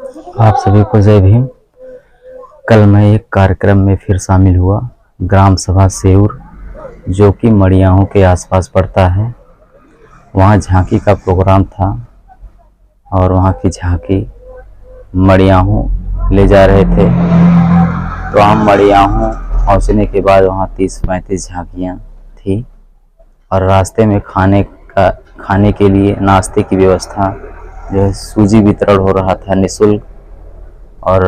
आप सभी को जय भीम। कल मैं एक कार्यक्रम में फिर शामिल हुआ, ग्राम सभा सेऊर, जो कि मड़ियाहों के आसपास पड़ता है। वहाँ झांकी का प्रोग्राम था और वहाँ की झांकी मड़ियाहों ले जा रहे थे। तो हम मड़ियाहों पहुँचने के बाद वहाँ 30-35 झांकियाँ थी और रास्ते में खाने के लिए नाश्ते की व्यवस्था जो है, सूजी वितरण हो रहा था निःशुल्क, और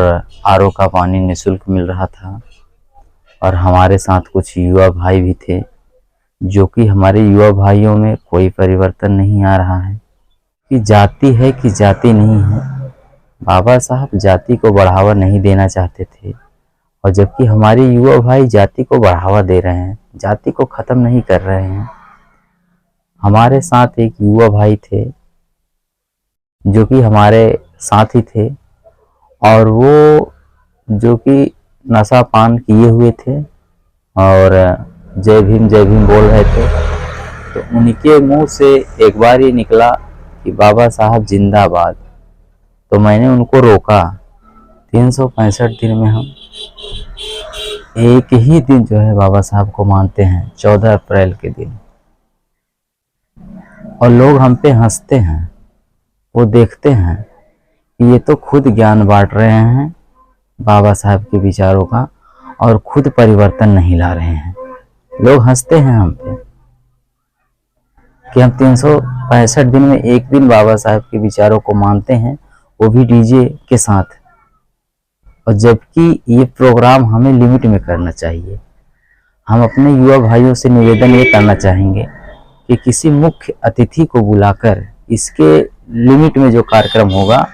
आरओ का पानी निःशुल्क मिल रहा था। और हमारे साथ कुछ युवा भाई भी थे, जो कि हमारे युवा भाइयों में कोई परिवर्तन नहीं आ रहा है कि जाति है कि जाति नहीं है। बाबा साहब जाति को बढ़ावा नहीं देना चाहते थे, और जबकि हमारे युवा भाई जाति को बढ़ावा दे रहे हैं, जाति को ख़त्म नहीं कर रहे हैं। हमारे साथ एक युवा भाई थे जो कि हमारे साथ ही थे, और वो जो कि नशा पान किए हुए थे और जय भीम बोल रहे थे। तो उनके मुंह से एक बार ही निकला कि बाबा साहब जिंदाबाद। तो मैंने उनको रोका। 365 दिन में हम एक ही दिन जो है बाबा साहब को मानते हैं, 14 अप्रैल के दिन, और लोग हम पे हंसते हैं। वो देखते हैं कि ये तो खुद ज्ञान बांट रहे हैं बाबा साहब के विचारों का, और खुद परिवर्तन नहीं ला रहे हैं। लोग हंसते हैं हम पे कि हम 365 दिन में एक दिन बाबा साहब के विचारों को मानते हैं, वो भी डीजे के साथ। और जबकि ये प्रोग्राम हमें लिमिट में करना चाहिए। हम अपने युवा भाइयों से निवेदन ये करना चाहेंगे कि किसी मुख्य अतिथि को बुलाकर इसके लिमिट में जो कार्यक्रम होगा,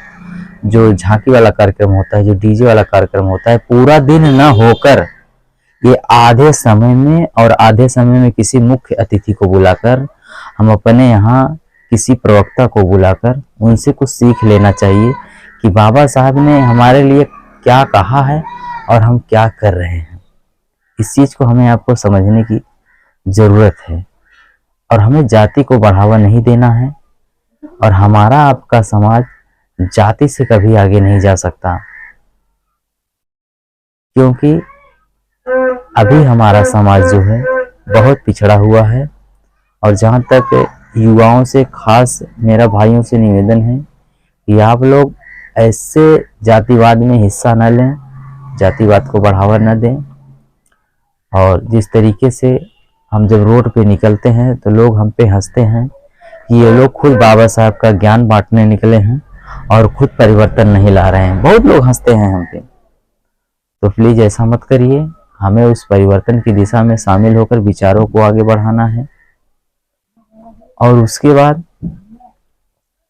जो झांकी वाला कार्यक्रम होता है, जो डीजे वाला कार्यक्रम होता है, पूरा दिन न होकर ये आधे समय में, और आधे समय में किसी मुख्य अतिथि को बुलाकर, हम अपने यहाँ किसी प्रवक्ता को बुलाकर उनसे कुछ सीख लेना चाहिए कि बाबा साहब ने हमारे लिए क्या कहा है और हम क्या कर रहे हैं। इस चीज़ को हमें आपको समझने की ज़रूरत है, और हमें जाति को बढ़ावा नहीं देना है। और हमारा आपका समाज जाति से कभी आगे नहीं जा सकता, क्योंकि अभी हमारा समाज जो है बहुत पिछड़ा हुआ है। और जहाँ तक युवाओं से, खास मेरा भाइयों से निवेदन है कि आप लोग ऐसे जातिवाद में हिस्सा न लें, जातिवाद को बढ़ावा न दें। और जिस तरीके से हम जब रोड पे निकलते हैं तो लोग हम पे हंसते हैं कि ये लोग खुद बाबा साहब का ज्ञान बांटने निकले हैं और खुद परिवर्तन नहीं ला रहे हैं। बहुत लोग हंसते हैं हम पे। तो प्लीज़ ऐसा मत करिए। हमें उस परिवर्तन की दिशा में शामिल होकर विचारों को आगे बढ़ाना है, और उसके बाद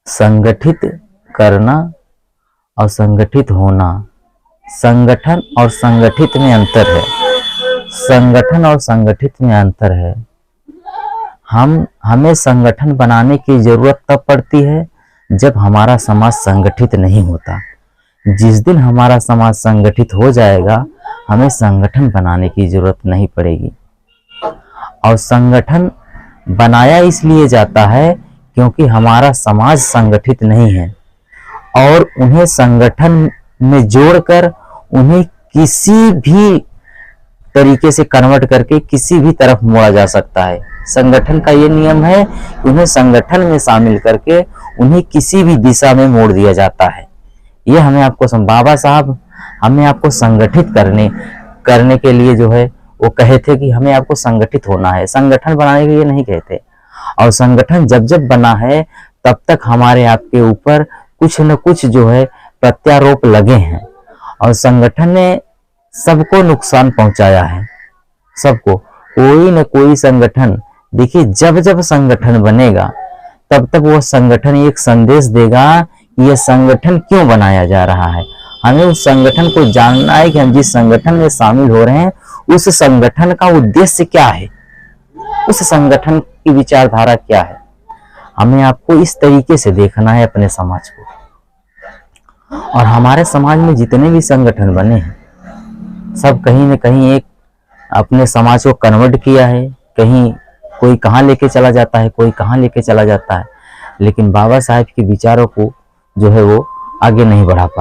संगठित करना और संगठित होना। संगठन और संगठित में अंतर है। संगठन और संगठित में अंतर है। हमें संगठन बनाने की जरूरत तब पड़ती है जब हमारा समाज संगठित नहीं होता। जिस दिन हमारा समाज संगठित हो जाएगा, हमें संगठन बनाने की जरूरत नहीं पड़ेगी। और संगठन बनाया इसलिए जाता है क्योंकि हमारा समाज संगठित नहीं है, और उन्हें संगठन में जोड़कर उन्हें किसी भी तरीके से कन्वर्ट करके किसी भी तरफ मोड़ा जा सकता है। संगठन का ये नियम है कि उन्हें संगठन में शामिल करके उन्हें किसी भी दिशा में मोड़ दिया जाता है। ये हमें आपको बाबा साहब हमें आपको संगठित करने के लिए जो है वो कहे थे कि हमें आपको संगठित होना है, संगठन बनाने के लिए नहीं कहते। और संगठन जब जब बना है तब तक हमारे आपके ऊपर कुछ न कुछ जो है प्रत्यारोप लगे हैं, और संगठन ने सबको नुकसान पहुंचाया है। सबको, कोई न कोई संगठन, देखिए जब जब संगठन बनेगा तब तक वो संगठन एक संदेश देगा कि यह संगठन क्यों बनाया जा रहा है। हमें उस संगठन को जानना है कि हम जिस संगठन में शामिल हो रहे हैं उस संगठन का उद्देश्य क्या है, उस संगठन की विचारधारा क्या है। हमें आपको इस तरीके से देखना है अपने समाज को। और हमारे समाज में जितने भी संगठन बने हैं, सब कहीं न कहीं एक अपने समाज को कन्वर्ट किया है। कहीं कोई कहाँ लेके चला जाता है, कोई कहाँ लेके चला जाता है, लेकिन बाबा साहब के विचारों को जो है वो आगे नहीं बढ़ा पाता।